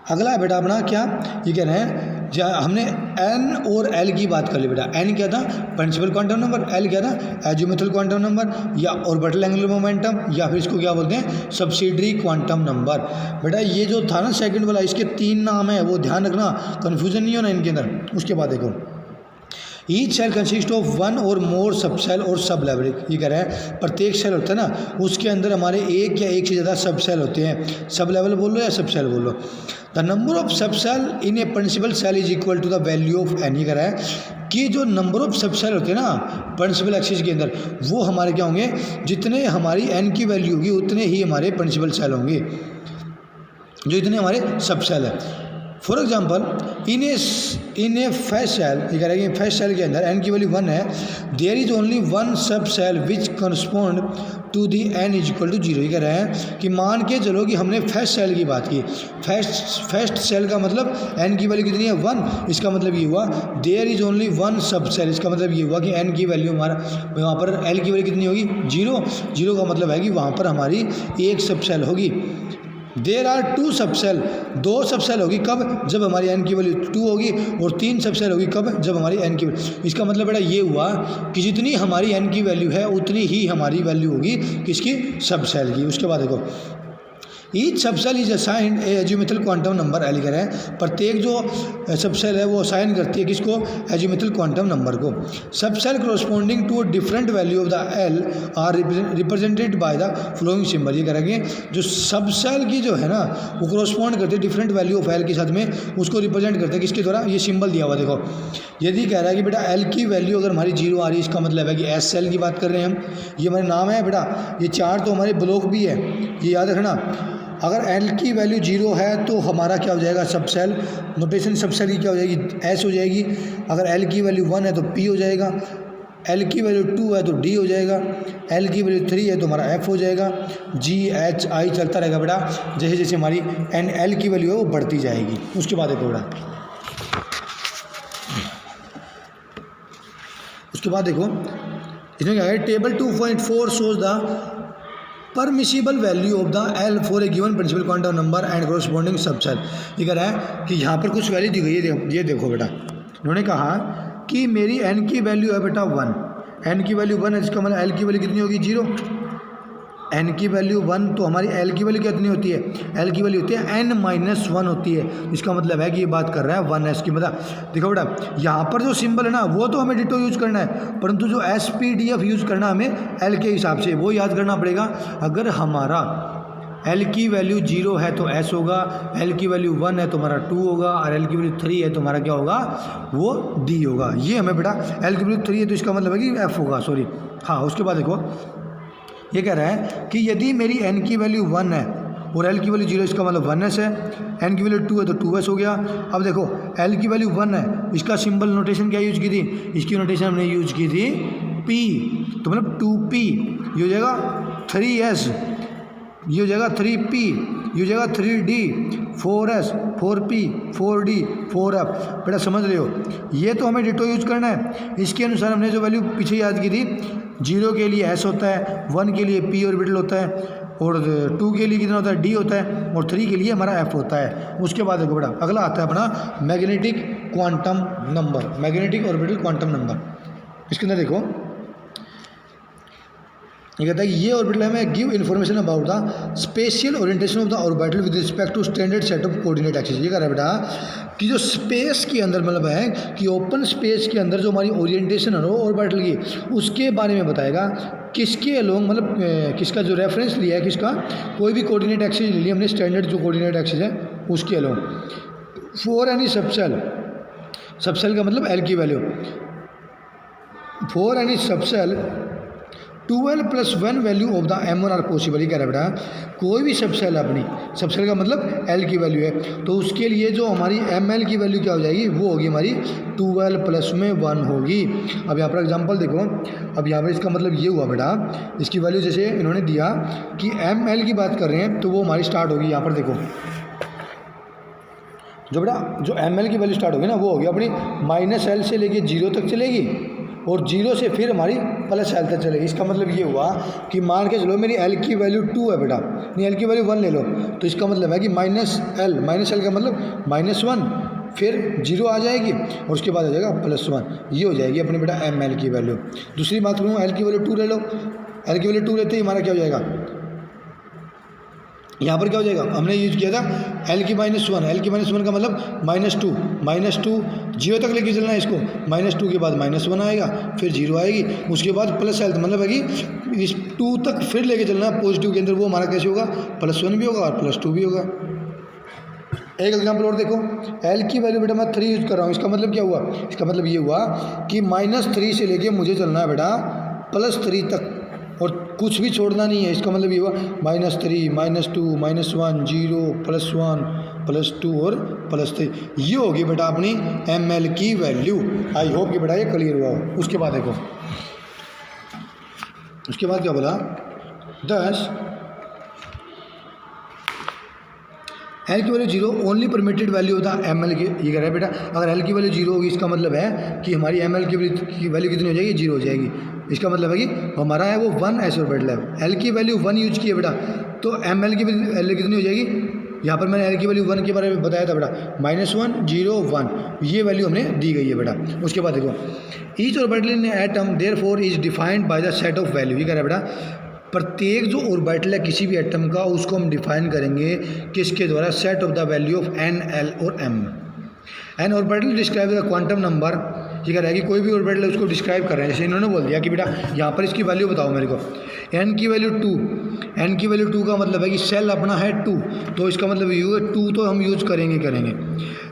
अगला है बेटा अपना क्या, ये कह रहे हैं हमने एन और एल की बात कर ली बेटा। एन क्या था, प्रिंसिपल क्वांटम नंबर, एल क्या था, एजीमुथल क्वांटम नंबर, या ऑर्बिटल एंगुलर मोमेंटम, या फिर इसको क्या बोलते हैं, सब्सिडरी क्वांटम नंबर। बेटा ये जो था ना सेकंड वाला, इसके 3 नाम है, वो ध्यान रखना, कन्फ्यूजन नहीं होना इनके अंदर। उसके बाद देखो, ईच सेल कंसिस्ट ऑफ 1 और मोर सब सेल और सब लेवल। ये कह रहा है प्रत्येक सेल होता है ना, उसके अंदर हमारे एक या एक से ज़्यादा सब सेल होते हैं। सब लेवल बोल लो या सब सेल बोल लो। The number of subshell in a principal shell is equal to the value of n. ये कह रहा है कि जो नंबर ऑफ सब सेल होते हैं ना प्रिंसिपल एक्सिस के अंदर, वो हमारे क्या होंगे, जितने हमारी एन की वैल्यू होगी उतने ही हमारे प्रिंसिपल सेल होंगे, जो इतने हमारे सब सेल है। For example in a first shell, ये कह रहा है कि फर्स्ट सेल के अंदर एन की वैल्यू 1 है, there is only 1 subshell which correspond to the n is equal to 0। ये कह रहे हैं कि मान के चलो कि हमने फर्स्ट सेल की बात की, फर्स्ट सेल का मतलब एन की वैल्यू कितनी है, 1। इसका मतलब ये हुआ देयर इज ओनली 1 सब सेल, इसका मतलब ये हुआ कि एन की वैल्यू हमारा वहाँ पर एल की वैल्यू कितनी होगी, 0। 0 का मतलब है कि वहाँ पर हमारी एक सब सेल होगी। देर आर 2 सब सेल, 2 सब सेल होगी कब, जब हमारी एन की वैल्यू 2 होगी, और 3 सब सेल होगी कब, जब हमारी एन की वैल्यू। इसका मतलब बेटा ये हुआ कि जितनी हमारी एन की वैल्यू है उतनी ही हमारी वैल्यू होगी किसकी, सब सेल की। उसके बाद देखो, each subshell is assigned a azimuthal quantum number l. कह रहे हैं प्रत्येक जो सब सेल है वो असाइन करती है किसको, एजीमुथल क्वांटम नंबर को। Subshell corresponding to a different value of the l are represented by the following symbol. ये करेंगे जो सब सेल की जो है ना वो कॉरस्पॉन्ड करते हैं डिफरेंट वैल्यू ऑफ एल के साथ में, उसको रिप्रेजेंट करते हैं किसके द्वारा, ये सिंबल दिया हुआ देखो। यदि कह रहा है कि बेटा एल की वैल्यू अगर हमारी 0 आ रही है, इसका मतलब है कि एस सेल की बात कर रहे हैं हम। ये हमारे नाम है बेटा, ये 4 तो हमारे ब्लॉक भी है, ये याद रखना। अगर एल की वैल्यू 0 है तो हमारा क्या हो जाएगा, सब सेल। नोटेशन सब सेल की क्या हो जाएगी, एस हो जाएगी। अगर एल की वैल्यू 1 है तो पी हो जाएगा, एल की वैल्यू 2 है तो डी हो जाएगा, एल की वैल्यू 3 है तो हमारा एफ हो जाएगा, जी एच आई चलता रहेगा बेटा, जैसे जैसे हमारी एन एल की वैल्यू है वो बढ़ती जाएगी। उसके बाद देखो बेटा, उसके बाद देखो इसमें क्या है, table 2.4 shows the permissible value of the l for a given principal quantum number and corresponding subshell. ये कह रहा है कि यहाँ पर कुछ वैल्यू दी गई है, ये देखो बेटा, उन्होंने कहा कि मेरी एन की वैल्यू है बेटा 1, एन की वैल्यू 1 है, इसका मतलब एल की वैल्यू कितनी होगी, 0। एन की वैल्यू 1 तो हमारी एल की वैल्यू कितनी होती है, एल की वैल्यू होती है n-1 होती है। इसका मतलब है कि ये बात कर रहा है 1s की। मतलब देखो बेटा यहाँ पर जो सिंबल है ना वो तो हमें डिटो यूज करना है, परंतु जो SPDF यूज करना हमें एल के हिसाब से, वो याद करना पड़ेगा। अगर हमारा एल की वैल्यू 0 है तो एस होगा, एल की वैल्यू 1 है तो हमारा 2 होगा, और एल की वैल्यू 3 है तो हमारा क्या होगा, वो डी होगा। ये हमें बेटा एल की वैल्यू 3 है तो इसका मतलब है कि एफ होगा, सॉरी हाँ। उसके बाद देखो ये कह रहा है कि यदि मेरी एन की वैल्यू 1 है और एल की वैल्यू 0, इसका मतलब 1s है। एन की वैल्यू 2 है तो 2s हो गया। अब देखो एल की वैल्यू 1 है, इसका सिंबल नोटेशन क्या यूज की थी, इसकी नोटेशन हमने यूज की थी p, तो मतलब 2p, ये हो जाएगा 3s, ये हो जाएगा 3p, ये हो जाएगा 3d, 4s, 4p, 4d, 4f। बेटा समझ रहे हो, ये तो हमें डिटो यूज करना है। इसके अनुसार हमने जो वैल्यू पीछे याद की थी, 0 के लिए s होता है, 1 के लिए p ऑर्बिटल होता है, और 2 के लिए कितना होता है, d होता है, और 3 के लिए हमारा f होता है। उसके बाद देखो बेटा अगला आता है अपना magnetic quantum number, magnetic orbital quantum number. इसके अंदर देखो ये कहता है कि ये ऑर्बिटल हमें give information about the spatial orientation of the orbital with respect to standard set of coordinate axis. ये कह रहा है बेटा कि जो स्पेस के अंदर मतलब है कि ओपन स्पेस के अंदर जो हमारी ओरिएंटेशन है ऑर्बिटल की, उसके बारे में बताएगा। किसके अलोंग, मतलब किसका जो रेफरेंस लिया है, किसका, कोई भी कोऑर्डिनेट एक्सिस ले लिया हमने, स्टैंडर्ड जो कोऑर्डिनेट एक्सिस है उसके along. For any subshell, subshell का मतलब एल की value, for any subshell 12 + 1 value of the M1 are possible. ये कह रहा है बेटा कोई भी सबसेल अपनी, सबसेल का मतलब L की वैल्यू है, तो उसके लिए जो हमारी ML की वैल्यू क्या हो जाएगी, वो होगी हमारी 12 + 1 होगी। अब यहाँ पर एग्जांपल देखो, अब यहाँ पर इसका मतलब ये हुआ बेटा, इसकी वैल्यू जैसे इन्होंने दिया कि ML की बात कर रहे हैं तो वो हमारी स्टार्ट होगी, यहाँ पर देखो जो बेटा जो ML की वैल्यू स्टार्ट होगी ना वो होगी अपनी -L से लेके 0 तक चलेगी, और 0 से फिर हमारी प्लस एल तक चलेगी। इसका मतलब ये हुआ कि मान के चलो मेरी एल की वैल्यू 2 है बेटा, नहीं एल की वैल्यू 1 ले लो, तो इसका मतलब है कि माइनस एल का मतलब -1, फिर 0 आ जाएगी और उसके बाद आ जाएगा +1, ये हो जाएगी अपनी बेटा एम एल की वैल्यू। दूसरी बात करूँ, एल की वैल्यू 2 ले लो, एल की वैल्यू 2 लेते ही हमारा क्या हो जाएगा, यहाँ पर क्या हो जाएगा, हमने यूज किया था एल की -1, एल की -1 का मतलब -2 0 तक लेके चलना है इसको, -2 के बाद -1 आएगा, फिर 0 आएगी, उसके बाद प्लस एल, मतलब है कि इस 2 तक फिर लेके चलना है पॉजिटिव के अंदर, वो हमारा कैसे होगा, +1 भी होगा और +2 भी होगा। एक एग्जाम्पल और देखो, एल की वैल्यू बेटा मैं 3 यूज कर रहा हूँ, इसका मतलब क्या हुआ, इसका मतलब ये हुआ कि -3 से लेके मुझे चलना है बेटा +3 तक और कुछ भी छोड़ना नहीं है। इसका मतलब ये हुआ -3, -2, -1, 0, +1, +2 और +3, ये होगी बेटा अपनी एम एल की वैल्यू। आई होप कि बेटा ये क्लियर हुआ हो। उसके बाद देखो, उसके बाद क्या बोला, 10 एल की वैल्यू 0 ओनली परमिटेड वैल्यू होता है एम एल की, ये कह रहा है बेटा अगर एल की वैल्यू 0 होगी इसका मतलब है कि हमारी एम एल की वैल्यू कितनी हो जाएगी, 0 हो जाएगी। इसका मतलब है कि हमारा है वो 1 एस ऑर्बिटल है, एल की वैल्यू 1 यूज की है बेटा, तो एम एल की वैल्यू कितनी हो जाएगी, यहाँ पर मैंने एल की वैल्यू 1 के बारे में बताया था बेटा, -1, 0, 1, ये वैल्यू हमने दी गई है बेटा। उसके बाद देखो, each orbital in atom therefore is defined by the set of value, ये कह रहा है बेटा प्रत्येक जो ऑर्बिटल है किसी भी एटम का उसको हम डिफाइन करेंगे किसके द्वारा, set of the value of N, L और M. N orbital describe the quantum number, ये कह रहा है कि कोई भी ऑर्बिटल है उसको डिस्क्राइब कर रहे हैं, जैसे इन्होंने बोल दिया कि बेटा यहाँ पर इसकी वैल्यू बताओ मेरे को, एन की वैल्यू 2, एन की वैल्यू 2 का मतलब है कि सेल अपना है 2, तो इसका मतलब ये है 2 तो हम यूज करेंगे।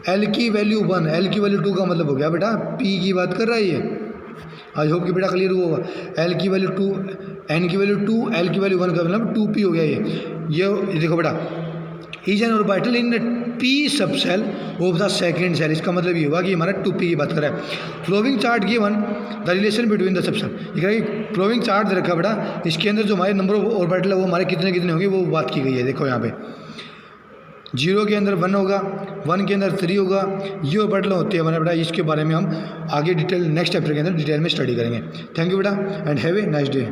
एल की वैल्यू 1, एल की वैल्यू 2 का मतलब हो गया बेटा पी की बात कर रहा है ये। आई होप कि बेटा क्लियर हुआ होगा। एल की वैल्यू 2, एन की वैल्यू 2, एल की वैल्यू 1 का मतलब 2p हो गया ये देखो बेटा, is an orbital in p subshell of the second shell, इसका मतलब ये हुआ कि हमारा 2p की बात कर रहा है। Following chart given the relation between the subshell, ये कह रहा है फ्लोइंग चार्ट दे रखा बेटा, इसके अंदर जो हमारे नंबर ऑफ ऑर्बिटल है वो हमारे कितने कितने होंगे वो बात की गई है। देखो यहाँ पे 0 के अंदर 1 होगा, 1 के अंदर 3 होगा, ये ऑर्बिटल होते हैं हमारे बेटा, इसके बारे में हम आगे डिटेल नेक्स्ट चैप्टर के अंदर डिटेल में स्टडी करेंगे। थैंक यू बेटा and have a nice day.